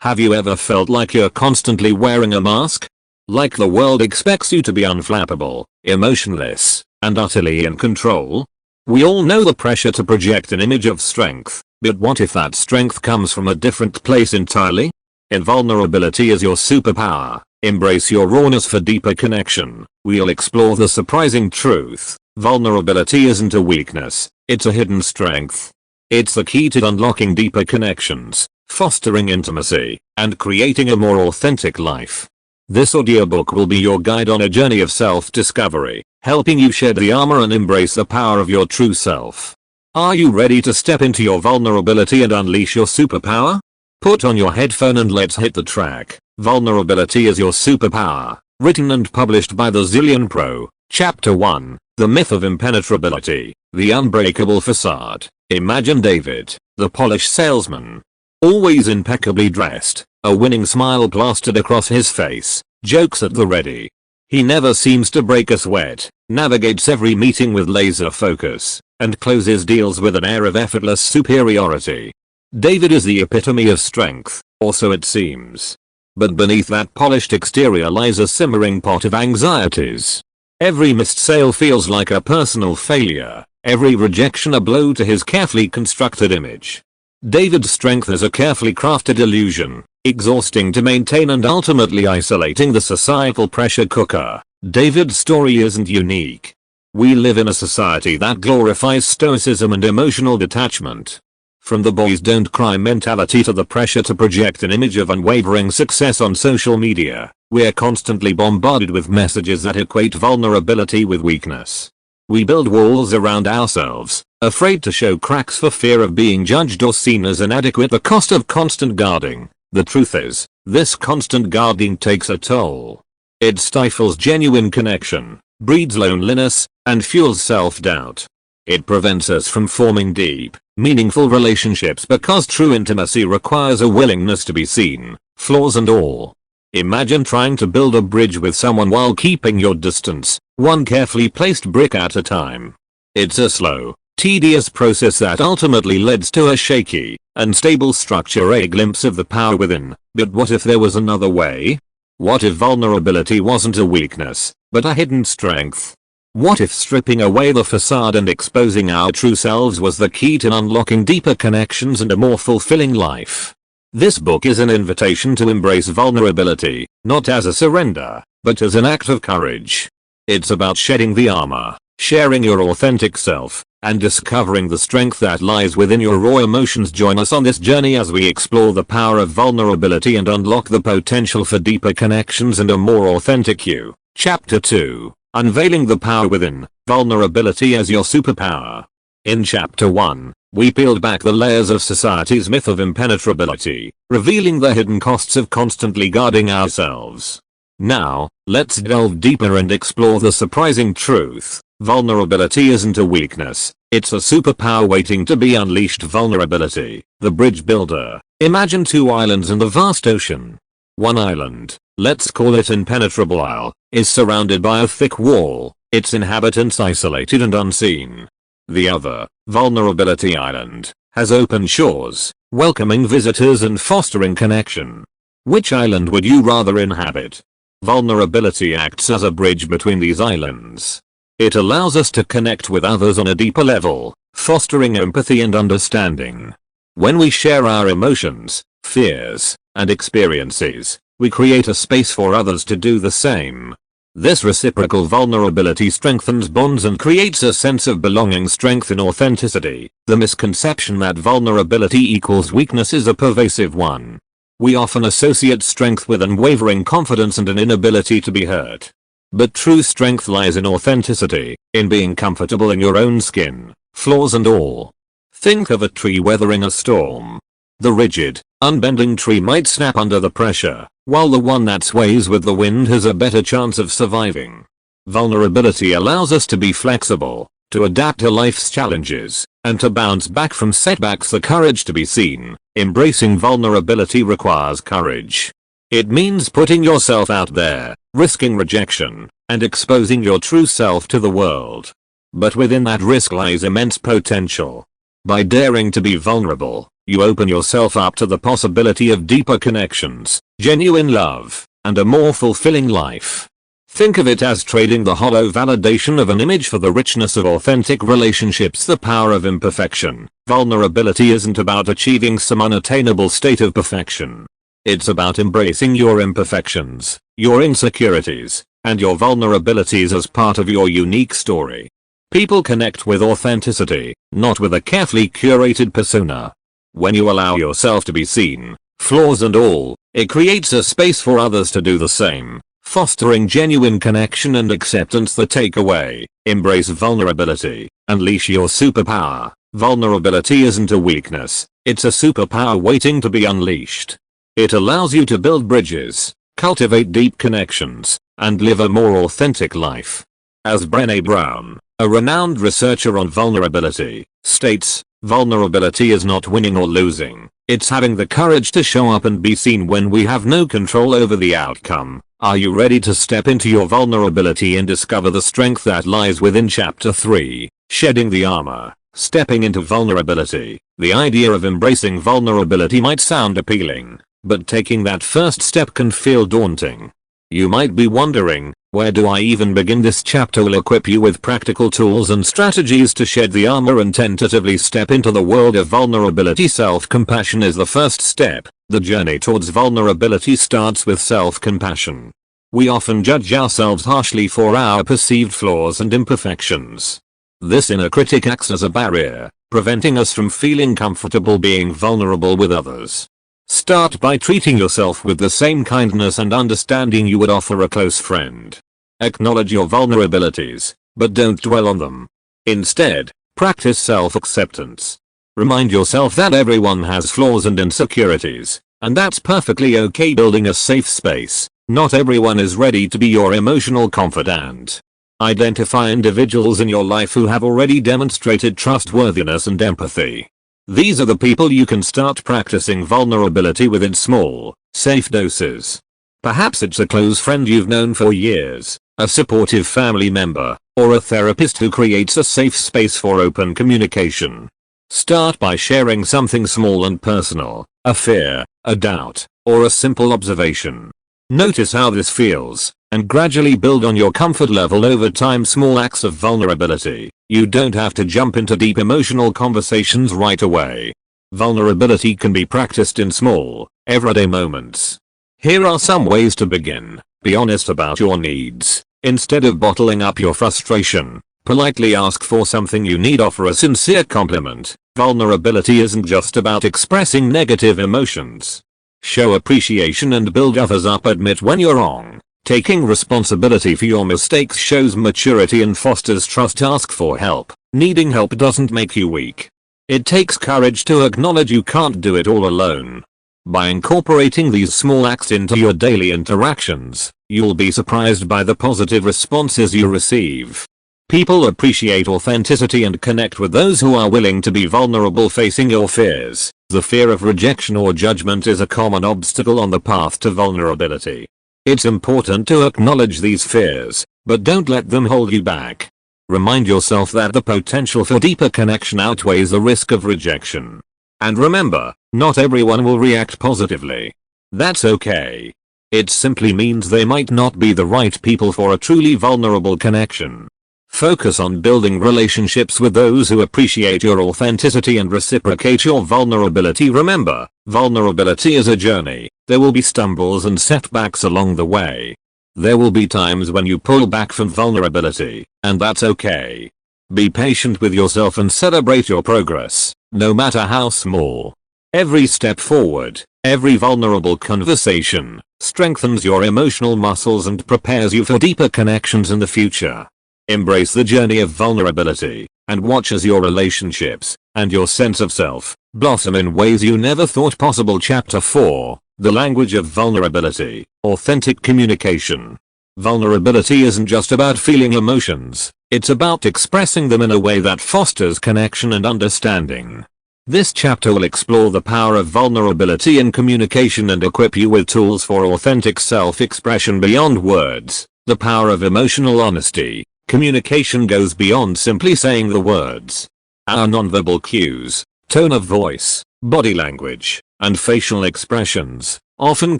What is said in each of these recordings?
Have you ever felt like you're constantly wearing a mask? Like the world expects you to be unflappable, emotionless, and utterly in control? We all know the pressure to project an image of strength, but what if that strength comes from a different place entirely? Invulnerability is your superpower. Embrace your rawness for deeper connection. We'll explore the surprising truth. Vulnerability isn't a weakness, it's a hidden strength. It's the key to unlocking deeper connections, fostering intimacy, and creating a more authentic life. This audiobook will be your guide on a journey of self-discovery, helping you shed the armor and embrace the power of your true self. Are you ready to step into your vulnerability and unleash your superpower? Put on your headphone and let's hit the track. Vulnerability is your superpower. Written and published by the Zillionpro. Chapter 1. The Myth of Impenetrability. The Unbreakable Facade. Imagine David, the polished salesman. Always impeccably dressed, a winning smile plastered across his face, jokes at the ready. He never seems to break a sweat, navigates every meeting with laser focus, and closes deals with an air of effortless superiority. David is the epitome of strength, or so it seems. But beneath that polished exterior lies a simmering pot of anxieties. Every missed sale feels like a personal failure, every rejection a blow to his carefully constructed image. David's strength is a carefully crafted illusion, exhausting to maintain and ultimately isolating the societal pressure cooker. David's story isn't unique. We live in a society that glorifies stoicism and emotional detachment. From the boys don't cry mentality to the pressure to project an image of unwavering success on social media, we're constantly bombarded with messages that equate vulnerability with weakness. We build walls around ourselves, afraid to show cracks for fear of being judged or seen as inadequate. The cost of constant guarding. The truth is, this constant guarding takes a toll. It stifles genuine connection, breeds loneliness, and fuels self-doubt. It prevents us from forming deep, meaningful relationships because true intimacy requires a willingness to be seen, flaws and all. Imagine trying to build a bridge with someone while keeping your distance, one carefully placed brick at a time. It's a slow, tedious process that ultimately leads to a shaky, unstable structure, a glimpse of the power within. But what if there was another way? What if vulnerability wasn't a weakness, but a hidden strength? What if stripping away the facade and exposing our true selves was the key to unlocking deeper connections and a more fulfilling life? This book is an invitation to embrace vulnerability, not as a surrender, but as an act of courage. It's about shedding the armor, sharing your authentic self, and discovering the strength that lies within your raw emotions. Join us on this journey as we explore the power of vulnerability and unlock the potential for deeper connections and a more authentic you. Chapter 2. Unveiling the Power Within. Vulnerability as Your Superpower. In Chapter 1, we peeled back the layers of society's myth of impenetrability, revealing the hidden costs of constantly guarding ourselves. Now, let's delve deeper and explore the surprising truth. Vulnerability isn't a weakness, it's a superpower waiting to be unleashed. Vulnerability, the bridge builder. Imagine two islands in the vast ocean. One island, let's call it Impenetrable Isle, is surrounded by a thick wall, its inhabitants isolated and unseen. The other, Vulnerability Island, has open shores, welcoming visitors and fostering connection. Which island would you rather inhabit? Vulnerability acts as a bridge between these islands. It allows us to connect with others on a deeper level, fostering empathy and understanding. When we share our emotions, fears, and experiences, we create a space for others to do the same. This reciprocal vulnerability strengthens bonds and creates a sense of belonging. Strength in authenticity. The misconception that vulnerability equals weakness is a pervasive one. We often associate strength with unwavering confidence and an inability to be hurt. But true strength lies in authenticity, in being comfortable in your own skin, flaws and all. Think of a tree weathering a storm. The rigid, unbending tree might snap under the pressure, while the one that sways with the wind has a better chance of surviving. Vulnerability allows us to be flexible, to adapt to life's challenges, and to bounce back from setbacks. The courage to be seen. Embracing vulnerability requires courage. It means putting yourself out there, risking rejection, and exposing your true self to the world. But within that risk lies immense potential. By daring to be vulnerable, you open yourself up to the possibility of deeper connections, genuine love, and a more fulfilling life. Think of it as trading the hollow validation of an image for the richness of authentic relationships. The power of imperfection. Vulnerability isn't about achieving some unattainable state of perfection. It's about embracing your imperfections, your insecurities, and your vulnerabilities as part of your unique story. People connect with authenticity, not with a carefully curated persona. When you allow yourself to be seen, flaws and all, it creates a space for others to do the same, fostering genuine connection and acceptance. The takeaway: embrace vulnerability, unleash your superpower. Vulnerability isn't a weakness, it's a superpower waiting to be unleashed. It allows you to build bridges, cultivate deep connections, and live a more authentic life. As Brené Brown, a renowned researcher on vulnerability, states, vulnerability is not winning or losing, it's having the courage to show up and be seen when we have no control over the outcome. Are you ready to step into your vulnerability and discover the strength that lies within? Chapter 3, Shedding the Armor. Stepping into vulnerability. The idea of embracing vulnerability might sound appealing, but taking that first step can feel daunting. You might be wondering, where do I even begin? This chapter will equip you with practical tools and strategies to shed the armor and tentatively step into the world of vulnerability. Self-compassion is the first step. The journey towards vulnerability starts with self-compassion. We often judge ourselves harshly for our perceived flaws and imperfections. This inner critic acts as a barrier, preventing us from feeling comfortable being vulnerable with others. Start by treating yourself with the same kindness and understanding you would offer a close friend. Acknowledge your vulnerabilities, but don't dwell on them. Instead, practice self-acceptance. Remind yourself that everyone has flaws and insecurities, and that's perfectly okay. Building a safe space. Not everyone is ready to be your emotional confidant. Identify individuals in your life who have already demonstrated trustworthiness and empathy. These are the people you can start practicing vulnerability with in small, safe doses. Perhaps it's a close friend you've known for years, a supportive family member, or a therapist who creates a safe space for open communication. Start by sharing something small and personal, a fear, a doubt, or a simple observation. Notice how this feels, and gradually build on your comfort level over time. Small acts of vulnerability. You don't have to jump into deep emotional conversations right away. Vulnerability can be practiced in small, everyday moments. Here are some ways to begin. Be honest about your needs. Instead of bottling up your frustration, politely ask for something you need. Offer a sincere compliment. Vulnerability isn't just about expressing negative emotions. Show appreciation and build others up. Admit when you're wrong. Taking responsibility for your mistakes shows maturity and fosters trust. Ask for help. Needing help doesn't make you weak. It takes courage to acknowledge you can't do it all alone. By incorporating these small acts into your daily interactions, you'll be surprised by the positive responses you receive. People appreciate authenticity and connect with those who are willing to be vulnerable. Facing your fears. The fear of rejection or judgment is a common obstacle on the path to vulnerability. It's important to acknowledge these fears, but don't let them hold you back. Remind yourself that the potential for deeper connection outweighs the risk of rejection. And remember, not everyone will react positively. That's okay. It simply means they might not be the right people for a truly vulnerable connection. Focus on building relationships with those who appreciate your authenticity and reciprocate your vulnerability. Remember, vulnerability is a journey. There will be stumbles and setbacks along the way. There will be times when you pull back from vulnerability, and that's okay. Be patient with yourself and celebrate your progress, no matter how small. Every step forward, every vulnerable conversation, strengthens your emotional muscles and prepares you for deeper connections in the future. Embrace the journey of vulnerability, and watch as your relationships, and your sense of self, blossom in ways you never thought possible. Chapter 4, The Language of Vulnerability, Authentic Communication. Vulnerability isn't just about feeling emotions, it's about expressing them in a way that fosters connection and understanding. This chapter will explore the power of vulnerability in communication and equip you with tools for authentic self-expression beyond words. The power of emotional honesty. Communication goes beyond simply saying the words. Our nonverbal cues, tone of voice, body language, and facial expressions often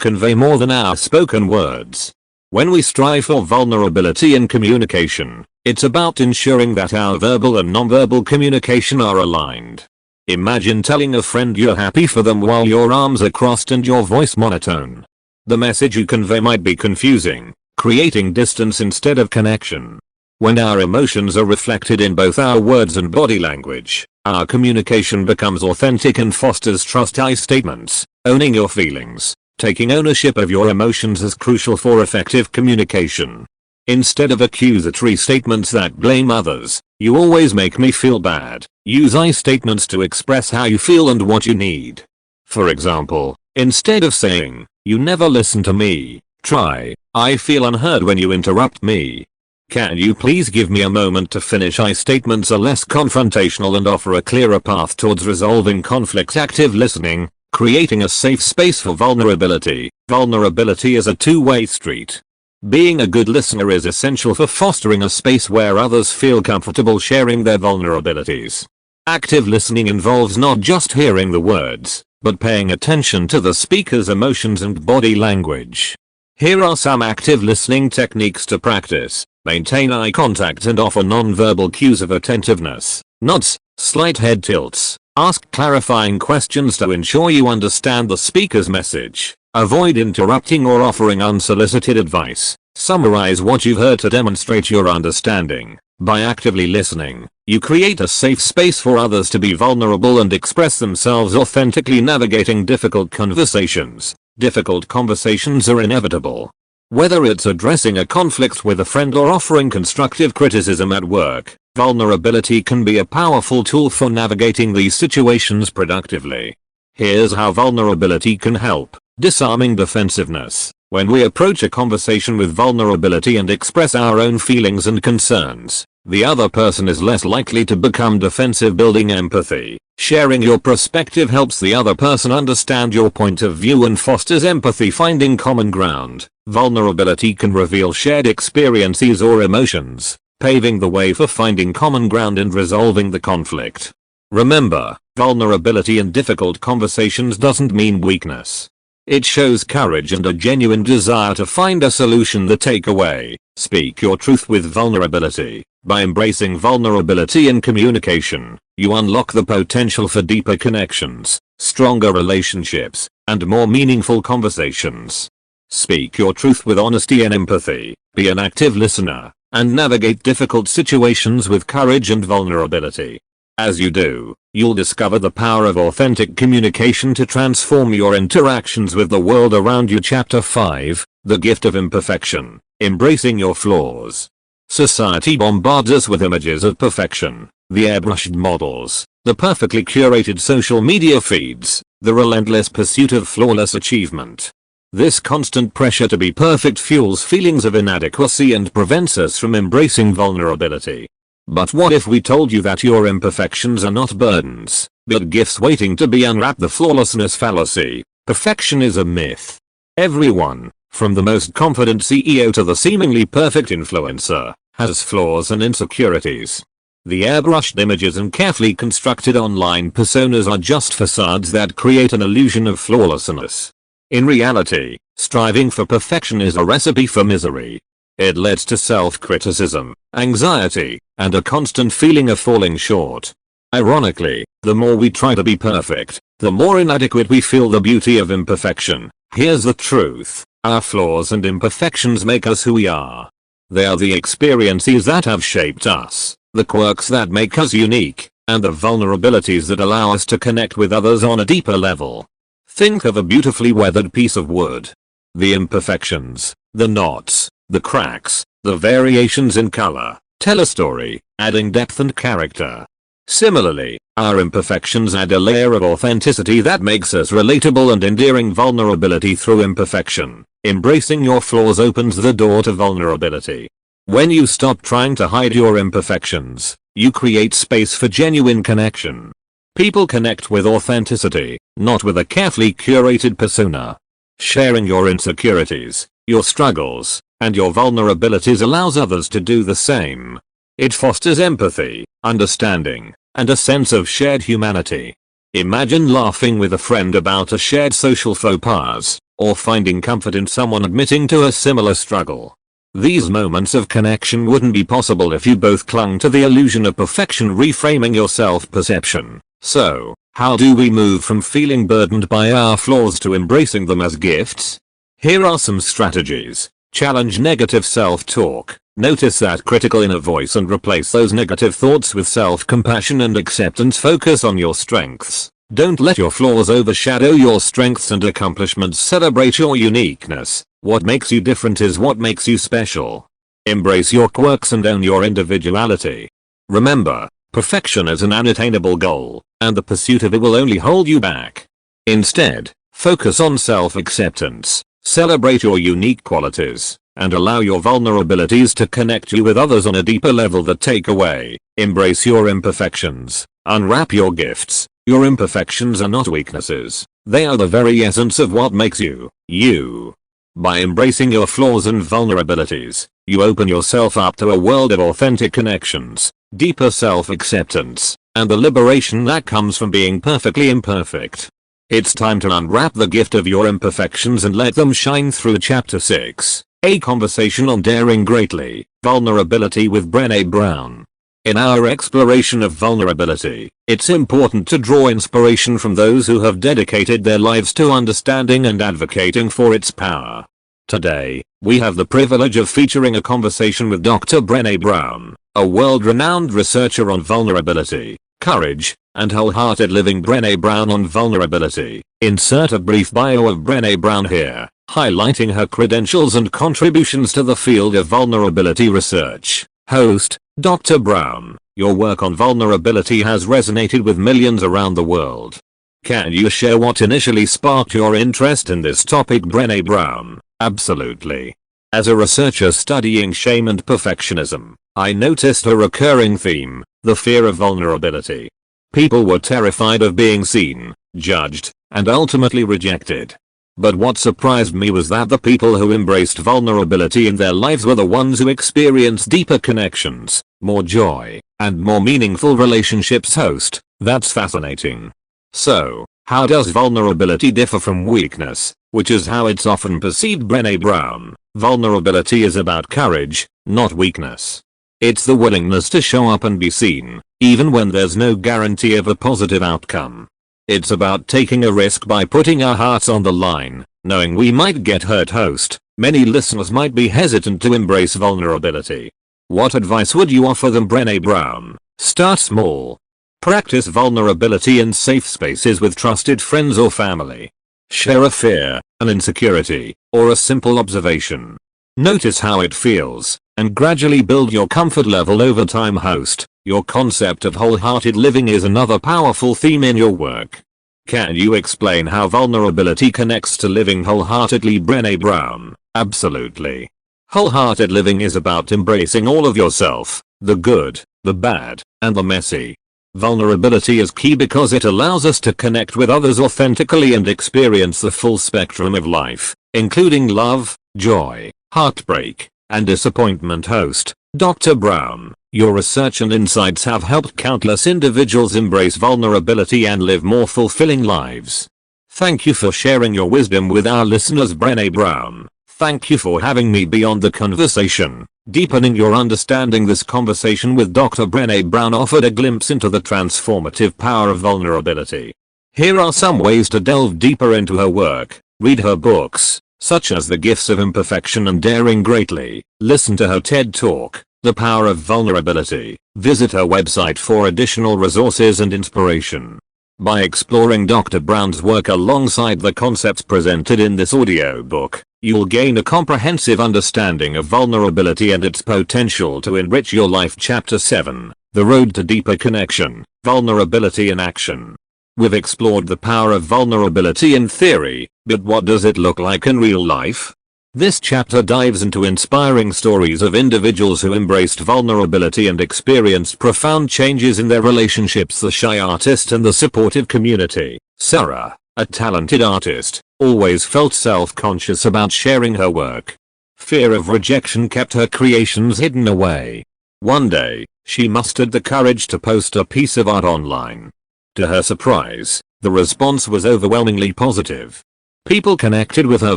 convey more than our spoken words. When we strive for vulnerability in communication, it's about ensuring that our verbal and nonverbal communication are aligned. Imagine telling a friend you're happy for them while your arms are crossed and your voice monotone. The message you convey might be confusing, creating distance instead of connection. When our emotions are reflected in both our words and body language, our communication becomes authentic and fosters trust. I statements, owning your feelings, taking ownership of your emotions is crucial for effective communication. Instead of accusatory statements that blame others, "You always make me feel bad," use I statements to express how you feel and what you need. For example, instead of saying, "You never listen to me," try, "I feel unheard when you interrupt me. Can you please give me a moment to finish?" I statements are less confrontational and offer a clearer path towards resolving conflicts. Active listening, creating a safe space for vulnerability. Vulnerability is a two-way street. Being a good listener is essential for fostering a space where others feel comfortable sharing their vulnerabilities. Active listening involves not just hearing the words, but paying attention to the speaker's emotions and body language. Here are some active listening techniques to practice. Maintain eye contact and offer non-verbal cues of attentiveness, nods, slight head tilts. Ask clarifying questions to ensure you understand the speaker's message. Avoid interrupting or offering unsolicited advice. Summarize what you've heard to demonstrate your understanding. By actively listening, you create a safe space for others to be vulnerable and express themselves authentically. Navigating difficult conversations. Difficult conversations are inevitable. Whether it's addressing a conflict with a friend or offering constructive criticism at work, vulnerability can be a powerful tool for navigating these situations productively. Here's how vulnerability can help. Disarming defensiveness. When we approach a conversation with vulnerability and express our own feelings and concerns, the other person is less likely to become defensive. Building empathy. Sharing your perspective helps the other person understand your point of view and fosters empathy. Finding common ground. Vulnerability can reveal shared experiences or emotions, paving the way for finding common ground and resolving the conflict. Remember, vulnerability in difficult conversations doesn't mean weakness. It shows courage and a genuine desire to find a solution. The takeaway: speak your truth with vulnerability. By embracing vulnerability in communication, you unlock the potential for deeper connections, stronger relationships, and more meaningful conversations. Speak your truth with honesty and empathy, be an active listener, and navigate difficult situations with courage and vulnerability. As you do, you'll discover the power of authentic communication to transform your interactions with the world around you. Chapter 5, The Gift of Imperfection, Embracing Your Flaws. Society bombards us with images of perfection, the airbrushed models, the perfectly curated social media feeds, the relentless pursuit of flawless achievement. This constant pressure to be perfect fuels feelings of inadequacy and prevents us from embracing vulnerability. But what if we told you that your imperfections are not burdens, but gifts waiting to be unwrapped? The flawlessness fallacy. Perfection is a myth. Everyone, from the most confident CEO to the seemingly perfect influencer, has flaws and insecurities. The airbrushed images and carefully constructed online personas are just facades that create an illusion of flawlessness. In reality, striving for perfection is a recipe for misery. It leads to self-criticism, anxiety, and a constant feeling of falling short. Ironically, the more we try to be perfect, the more inadequate we feel. The beauty of imperfection. Here's the truth: our flaws and imperfections make us who we are. They are the experiences that have shaped us, the quirks that make us unique, and the vulnerabilities that allow us to connect with others on a deeper level. Think of a beautifully weathered piece of wood. The imperfections, the knots, the cracks, the variations in color, tell a story, adding depth and character. Similarly, our imperfections add a layer of authenticity that makes us relatable and endearing. Vulnerability through imperfection. Embracing your flaws opens the door to vulnerability. When you stop trying to hide your imperfections, you create space for genuine connection. People connect with authenticity, not with a carefully curated persona. Sharing your insecurities, your struggles, and your vulnerabilities allows others to do the same. It fosters empathy, understanding, and a sense of shared humanity. Imagine laughing with a friend about a shared social faux pas, or finding comfort in someone admitting to a similar struggle. These moments of connection wouldn't be possible if you both clung to the illusion of perfection, reframing your self-perception. So, how do we move from feeling burdened by our flaws to embracing them as gifts? Here are some strategies. Challenge negative self-talk. Notice that critical inner voice and replace those negative thoughts with self-compassion and acceptance. Focus on your strengths. Don't let your flaws overshadow your strengths and accomplishments. Celebrate your uniqueness. What makes you different is what makes you special. Embrace your quirks and own your individuality. Remember, perfection is an unattainable goal, and the pursuit of it will only hold you back. Instead, focus on self-acceptance. Celebrate your unique qualities, and allow your vulnerabilities to connect you with others on a deeper level. The takeaway: embrace your imperfections. Unwrap your gifts. Your imperfections are not weaknesses. They are the very essence of what makes you, you. By embracing your flaws and vulnerabilities, you open yourself up to a world of authentic connections, deeper self-acceptance, and the liberation that comes from being perfectly imperfect. It's time to unwrap the gift of your imperfections and let them shine through. Chapter 6, A Conversation on Daring Greatly, Vulnerability with Brené Brown. In our exploration of vulnerability, it's important to draw inspiration from those who have dedicated their lives to understanding and advocating for its power. Today, we have the privilege of featuring a conversation with Dr. Brené Brown, a world-renowned researcher on vulnerability, courage, and wholehearted living. Brené Brown on vulnerability. Insert a brief bio of Brené Brown here, highlighting her credentials and contributions to the field of vulnerability research. Host: Dr. Brown, your work on vulnerability has resonated with millions around the world. Can you share what initially sparked your interest in this topic? Brené Brown: absolutely. As a researcher studying shame and perfectionism, I noticed a recurring theme: the fear of vulnerability. People were terrified of being seen, judged, and ultimately rejected. But what surprised me was that the people who embraced vulnerability in their lives were the ones who experienced deeper connections, more joy, and more meaningful relationships. Host: that's fascinating. So, how does vulnerability differ from weakness, which is how it's often perceived? Brené Brown: vulnerability is about courage, not weakness. It's the willingness to show up and be seen, even when there's no guarantee of a positive outcome. It's about taking a risk by putting our hearts on the line, knowing we might get hurt. Host: many listeners might be hesitant to embrace vulnerability. What advice would you offer them? Brené Brown: start small. Practice vulnerability in safe spaces with trusted friends or family. Share a fear, an insecurity, or a simple observation. Notice how it feels, and gradually build your comfort level over time. Host: your concept of wholehearted living is another powerful theme in your work. Can you explain how vulnerability connects to living wholeheartedly? Brené Brown: absolutely. Wholehearted living is about embracing all of yourself, the good, the bad, and the messy. Vulnerability is key because it allows us to connect with others authentically and experience the full spectrum of life, including love, joy, heartbreak, and disappointment. Host: Dr. Brown, your research and insights have helped countless individuals embrace vulnerability and live more fulfilling lives. Thank you for sharing your wisdom with our listeners. Brené Brown, thank you for having me beyond the conversation, deepening your understanding. This conversation with Dr. Brené Brown offered a glimpse into the transformative power of vulnerability. Here are some ways to delve deeper into her work. Read her books, such as The Gifts of Imperfection and Daring Greatly. Listen to her TED Talk, The Power of Vulnerability. Visit her website for additional resources and inspiration. By exploring Dr. Brown's work alongside the concepts presented in this audiobook, you'll gain a comprehensive understanding of vulnerability and its potential to enrich your life. Chapter 7, The Road to Deeper Connection, Vulnerability in Action. We've explored the power of vulnerability in theory, but what does it look like in real life? This chapter dives into inspiring stories of individuals who embraced vulnerability and experienced profound changes in their relationships. The shy artist and the supportive community. Sarah, a talented artist, always felt self-conscious about sharing her work. Fear of rejection kept her creations hidden away. One day, she mustered the courage to post a piece of art online. To her surprise, the response was overwhelmingly positive. People connected with her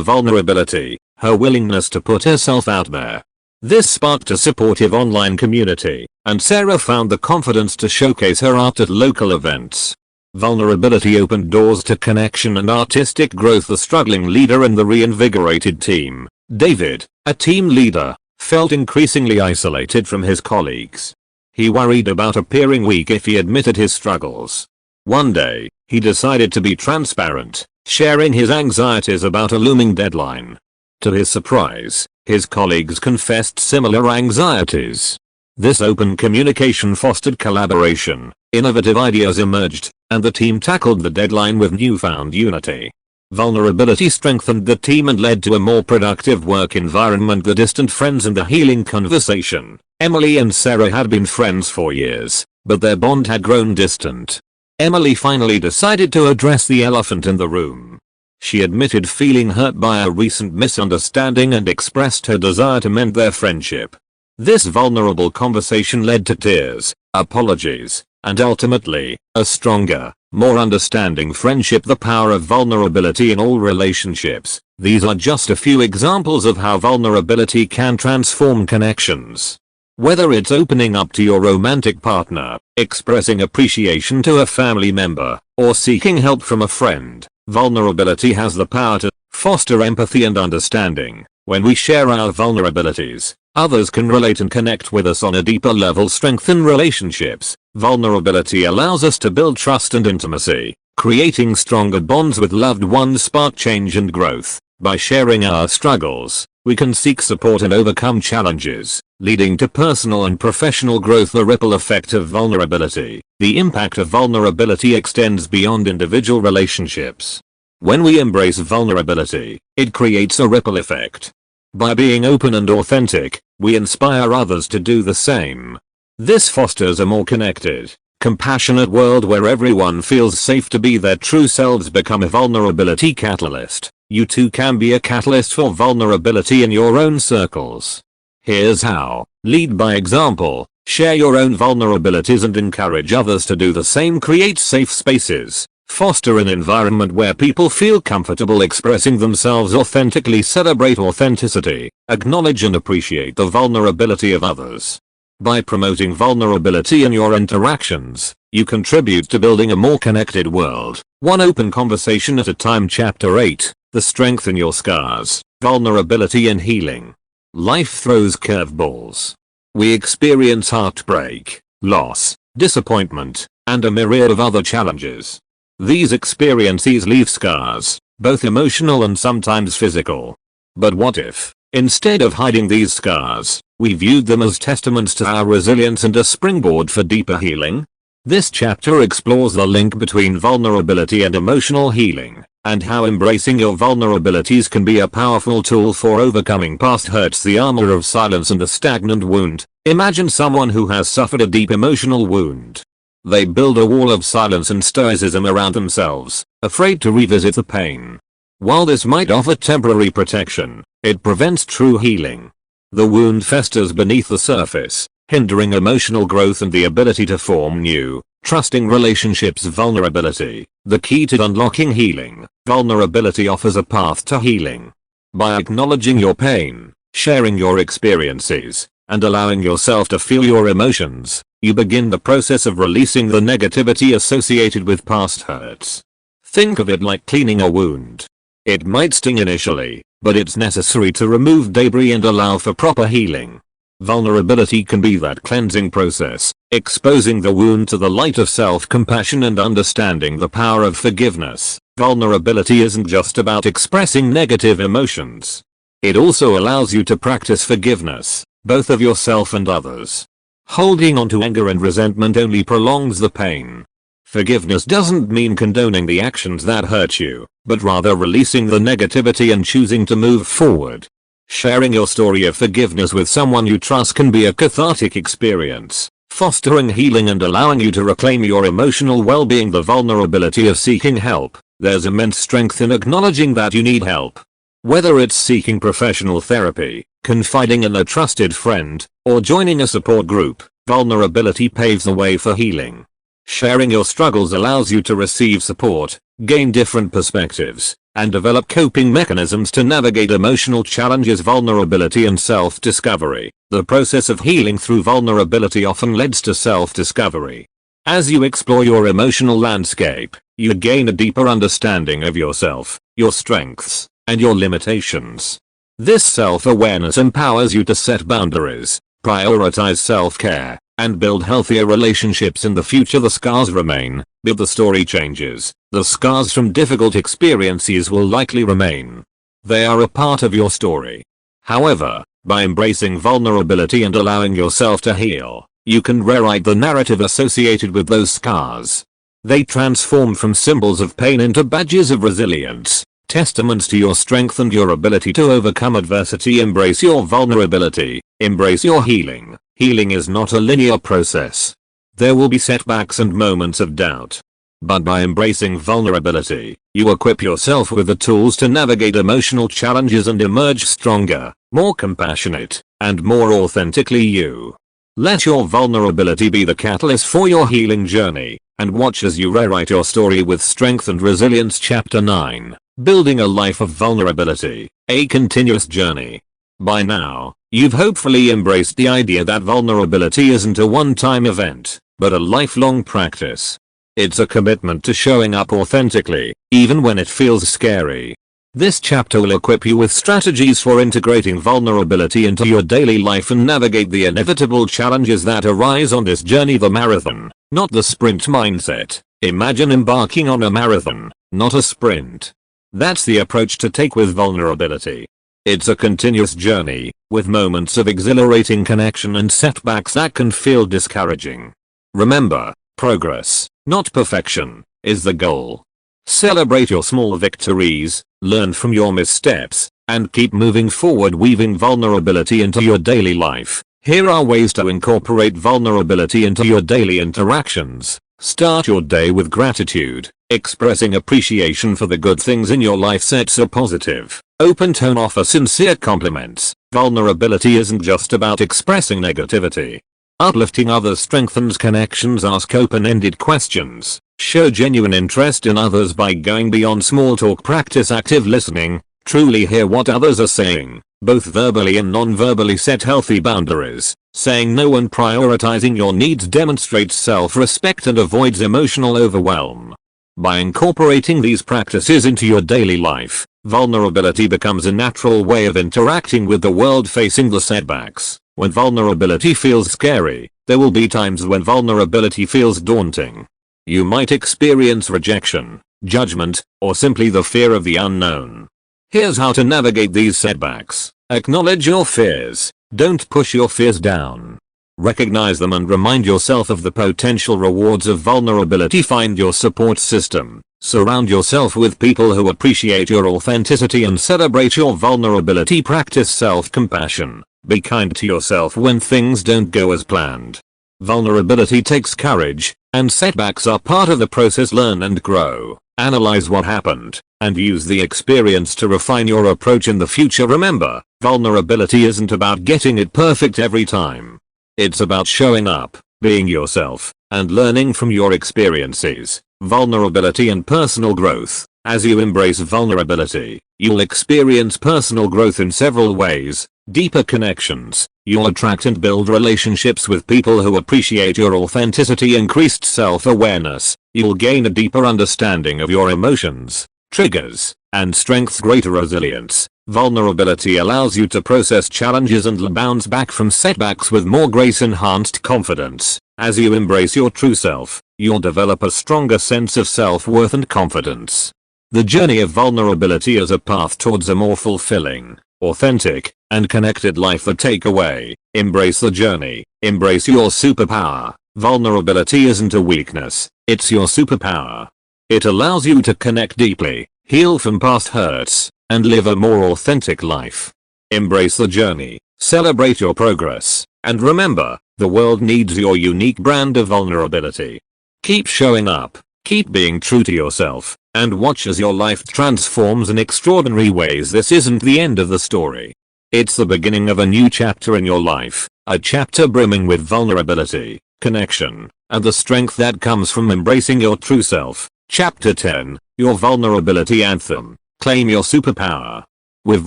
vulnerability, her willingness to put herself out there. This sparked a supportive online community, and Sarah found the confidence to showcase her art at local events. Vulnerability opened doors to connection and artistic growth. The struggling leader in the reinvigorated team, David, a team leader, felt increasingly isolated from his colleagues. He worried about appearing weak if he admitted his struggles. One day, he decided to be transparent, sharing his anxieties about a looming deadline. To his surprise, his colleagues confessed similar anxieties. This open communication fostered collaboration, innovative ideas emerged, and the team tackled the deadline with newfound unity. Vulnerability strengthened the team and led to a more productive work environment. The distant friends and the healing conversation. Emily and Sarah had been friends for years, but their bond had grown distant. Emily finally decided to address the elephant in the room. She admitted feeling hurt by a recent misunderstanding and expressed her desire to mend their friendship. This vulnerable conversation led to tears, apologies, and ultimately, a stronger, more understanding friendship. The power of vulnerability in all relationships. These are just a few examples of how vulnerability can transform connections. Whether it's opening up to your romantic partner, expressing appreciation to a family member, or seeking help from a friend, vulnerability has the power to foster empathy and understanding. When we share our vulnerabilities, others can relate and connect with us on a deeper level. Strengthen relationships. Vulnerability allows us to build trust and intimacy, creating stronger bonds with loved ones. Spark change and growth. By sharing our struggles, we can seek support and overcome challenges, leading to personal and professional growth. The ripple effect of vulnerability. The impact of vulnerability extends beyond individual relationships. When we embrace vulnerability, it creates a ripple effect. By being open and authentic, we inspire others to do the same. This fosters a more connected, compassionate world where everyone feels safe to be their true selves. Become a vulnerability catalyst. You too can be a catalyst for vulnerability in your own circles. Here's how. Lead by example. Share your own vulnerabilities and encourage others to do the same. Create safe spaces. Foster an environment where people feel comfortable expressing themselves authentically. Celebrate authenticity. Acknowledge and appreciate the vulnerability of others. By promoting vulnerability in your interactions, you contribute to building a more connected world, one open conversation at a time. Chapter 8. The strength in your scars. Vulnerability and healing. Life throws curveballs. We experience heartbreak, loss, disappointment, and a myriad of other challenges. These experiences leave scars, both emotional and sometimes physical. But what if, instead of hiding these scars, we viewed them as testaments to our resilience and a springboard for deeper healing? This chapter explores the link between vulnerability and emotional healing, and how embracing your vulnerabilities can be a powerful tool for overcoming past hurts. The armor of silence and the stagnant wound. Imagine someone who has suffered a deep emotional wound. They build a wall of silence and stoicism around themselves, afraid to revisit the pain. While this might offer temporary protection, it prevents true healing. The wound festers beneath the surface, hindering emotional growth and the ability to form new, trusting relationships. Vulnerability. The key to unlocking healing. Vulnerability offers a path to healing. By acknowledging your pain, sharing your experiences, and allowing yourself to feel your emotions, you begin the process of releasing the negativity associated with past hurts. Think of it like cleaning a wound. It might sting initially, but it's necessary to remove debris and allow for proper healing. Vulnerability can be that cleansing process, exposing the wound to the light of self-compassion and understanding the power of forgiveness. Vulnerability isn't just about expressing negative emotions. It also allows you to practice forgiveness, both of yourself and others. Holding on to anger and resentment only prolongs the pain. Forgiveness doesn't mean condoning the actions that hurt you, but rather releasing the negativity and choosing to move forward. Sharing your story of forgiveness with someone you trust can be a cathartic experience, fostering healing and allowing you to reclaim your emotional well-being. The vulnerability of seeking help. There's immense strength in acknowledging that you need help. Whether it's seeking professional therapy, confiding in a trusted friend, or joining a support group, vulnerability paves the way for healing. Sharing your struggles allows you to receive support, gain different perspectives, and develop coping mechanisms to navigate emotional challenges. Vulnerability and self-discovery. The process of healing through vulnerability often leads to self-discovery. As you explore your emotional landscape, you gain a deeper understanding of yourself, your strengths, and your limitations. This self-awareness empowers you to set boundaries, prioritize self-care, and build healthier relationships in the future. The scars remain, but the story changes. The scars from difficult experiences will likely remain. They are a part of your story. However, by embracing vulnerability and allowing yourself to heal, you can rewrite the narrative associated with those scars. They transform from symbols of pain into badges of resilience, testaments to your strength and your ability to overcome adversity. Embrace your vulnerability. Embrace your healing. Healing is not a linear process. There will be setbacks and moments of doubt. But by embracing vulnerability, you equip yourself with the tools to navigate emotional challenges and emerge stronger, more compassionate, and more authentically you. Let your vulnerability be the catalyst for your healing journey, and watch as you rewrite your story with strength and resilience. Chapter 9. Building a life of vulnerability, a continuous journey. By now, you've hopefully embraced the idea that vulnerability isn't a one-time event, but a lifelong practice. It's a commitment to showing up authentically, even when it feels scary. This chapter will equip you with strategies for integrating vulnerability into your daily life and navigate the inevitable challenges that arise on this journey. The marathon, not the sprint mindset. Imagine embarking on a marathon, not a sprint. That's the approach to take with vulnerability. It's a continuous journey, with moments of exhilarating connection and setbacks that can feel discouraging. Remember, progress, not perfection, is the goal. Celebrate your small victories, learn from your missteps, and keep moving forward. Weaving vulnerability into your daily life. Here are ways to incorporate vulnerability into your daily interactions. Start your day with gratitude. Expressing appreciation for the good things in your life sets a positive, open tone. Offer sincere compliments. Vulnerability isn't just about expressing negativity. Uplifting others strengthens connections. Ask open-ended questions. Show genuine interest in others by going beyond small talk. Practice active listening. Truly hear what others are saying, both verbally and non-verbally. Set healthy boundaries. Saying no and prioritizing your needs demonstrates self-respect and avoids emotional overwhelm. By incorporating these practices into your daily life, vulnerability becomes a natural way of interacting with the world. Facing the setbacks. When vulnerability feels scary, there will be times when vulnerability feels daunting. You might experience rejection, judgment, or simply the fear of the unknown. Here's how to navigate these setbacks. Acknowledge your fears. Don't push your fears down. Recognize them and remind yourself of the potential rewards of vulnerability. Find your support system. Surround yourself with people who appreciate your authenticity and celebrate your vulnerability. Practice self-compassion. Be kind to yourself when things don't go as planned. Vulnerability takes courage, and setbacks are part of the process. Learn and grow. Analyze what happened, and use the experience to refine your approach in the future. Remember, vulnerability isn't about getting it perfect every time. It's about showing up, being yourself, and learning from your experiences. Vulnerability and personal growth. As you embrace vulnerability, you'll experience personal growth in several ways. Deeper connections. You'll attract and build relationships with people who appreciate your authenticity. Increased self-awareness. You'll gain a deeper understanding of your emotions, triggers, and strengths. Greater resilience. Vulnerability allows you to process challenges and bounce back from setbacks with more grace. Enhanced confidence. As you embrace your true self, you'll develop a stronger sense of self-worth and confidence. The journey of vulnerability is a path towards a more fulfilling, authentic, and connected life. The takeaway: embrace the journey, embrace your superpower. Vulnerability isn't a weakness, it's your superpower. It allows you to connect deeply, heal from past hurts, and live a more authentic life. Embrace the journey, celebrate your progress, and remember, the world needs your unique brand of vulnerability. Keep showing up, Keep being true to yourself, and watch as your life transforms in extraordinary ways. This isn't the end of the story. It's the beginning of a new chapter in your life, a chapter brimming with vulnerability, connection, and the strength that comes from embracing your true self. Chapter 10, Your Vulnerability Anthem. Claim your superpower. We've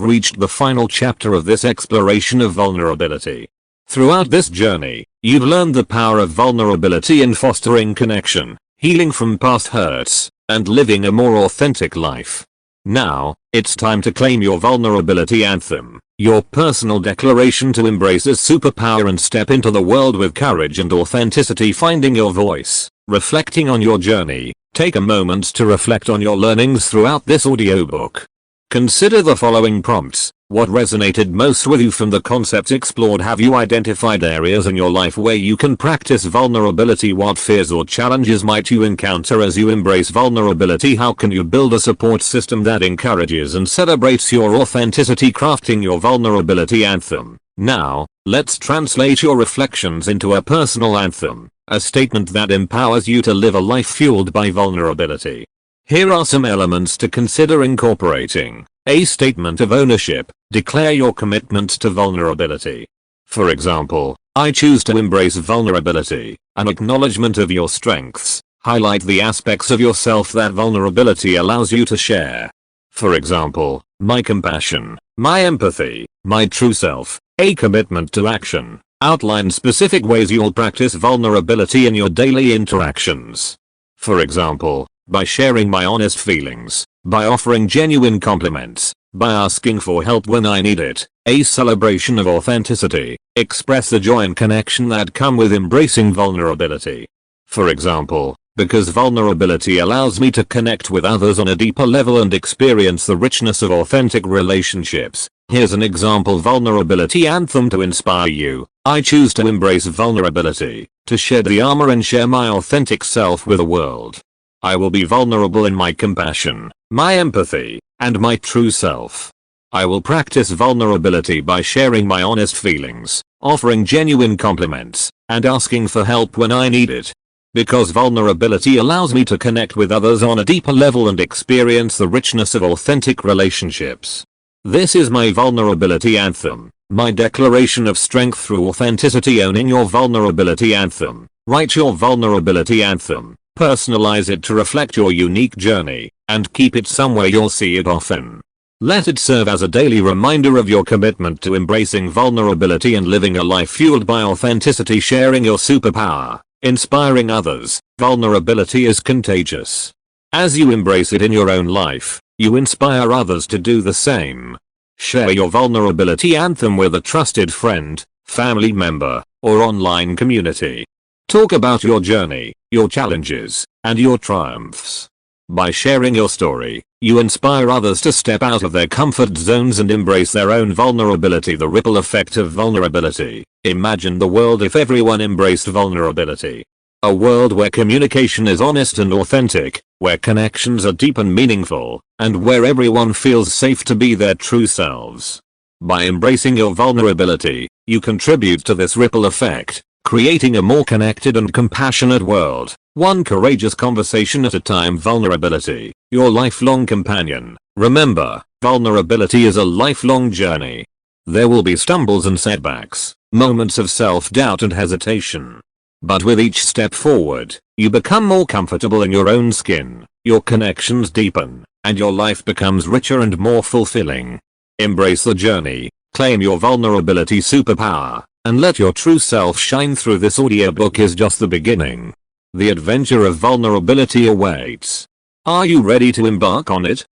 reached the final chapter of this exploration of vulnerability. Throughout this journey, you've learned the power of vulnerability in fostering connection, healing from past hurts, and living a more authentic life. Now, it's time to claim your vulnerability anthem, your personal declaration to embrace this superpower and step into the world with courage and authenticity. Finding your voice, reflecting on your journey. Take a moment to reflect on your learnings throughout this audiobook. Consider the following prompts. What resonated most with you from the concepts explored? Have you identified areas in your life where you can practice vulnerability? What fears or challenges might you encounter as you embrace vulnerability? How can you build a support system that encourages and celebrates your authenticity? Crafting your vulnerability anthem. Now, let's translate your reflections into a personal anthem, a statement that empowers you to live a life fueled by vulnerability. Here are some elements to consider incorporating. A statement of ownership. Declare your commitment to vulnerability. For example, I choose to embrace vulnerability, an acknowledgement of your strengths. Highlight the aspects of yourself that vulnerability allows you to share. For example, my compassion, my empathy, my true self. A commitment to action. Outline specific ways you'll practice vulnerability in your daily interactions. For example, by sharing my honest feelings, by offering genuine compliments, by asking for help when I need it. A celebration of authenticity. Express the joy and connection that come with embracing vulnerability. For example, because vulnerability allows me to connect with others on a deeper level and experience the richness of authentic relationships. Here's an example vulnerability anthem to inspire you. I choose to embrace vulnerability, to shed the armor and share my authentic self with the world. I will be vulnerable in my compassion, my empathy, and my true self. I will practice vulnerability by sharing my honest feelings, offering genuine compliments, and asking for help when I need it. Because vulnerability allows me to connect with others on a deeper level and experience the richness of authentic relationships. This is my vulnerability anthem, my declaration of strength through authenticity. Owning your vulnerability anthem. Write your vulnerability anthem. Personalize it to reflect your unique journey, and keep it somewhere you'll see it often. Let it serve as a daily reminder of your commitment to embracing vulnerability and living a life fueled by authenticity. Sharing your superpower. Inspiring others. Vulnerability is contagious. As you embrace it in your own life, you inspire others to do the same. Share your vulnerability anthem with a trusted friend, family member, or online community. Talk about your journey, your challenges, and your triumphs. By sharing your story, you inspire others to step out of their comfort zones and embrace their own vulnerability. The ripple effect of vulnerability. Imagine the world if everyone embraced vulnerability. A world where communication is honest and authentic, where connections are deep and meaningful, and where everyone feels safe to be their true selves. By embracing your vulnerability, you contribute to this ripple effect, creating a more connected and compassionate world, one courageous conversation at a time. Vulnerability, your lifelong companion. Remember, vulnerability is a lifelong journey. There will be stumbles and setbacks, moments of self-doubt and hesitation. But with each step forward, you become more comfortable in your own skin, your connections deepen, and your life becomes richer and more fulfilling. Embrace the journey, claim your vulnerability superpower, and let your true self shine through. This audiobook is just the beginning. The adventure of vulnerability awaits. Are you ready to embark on it?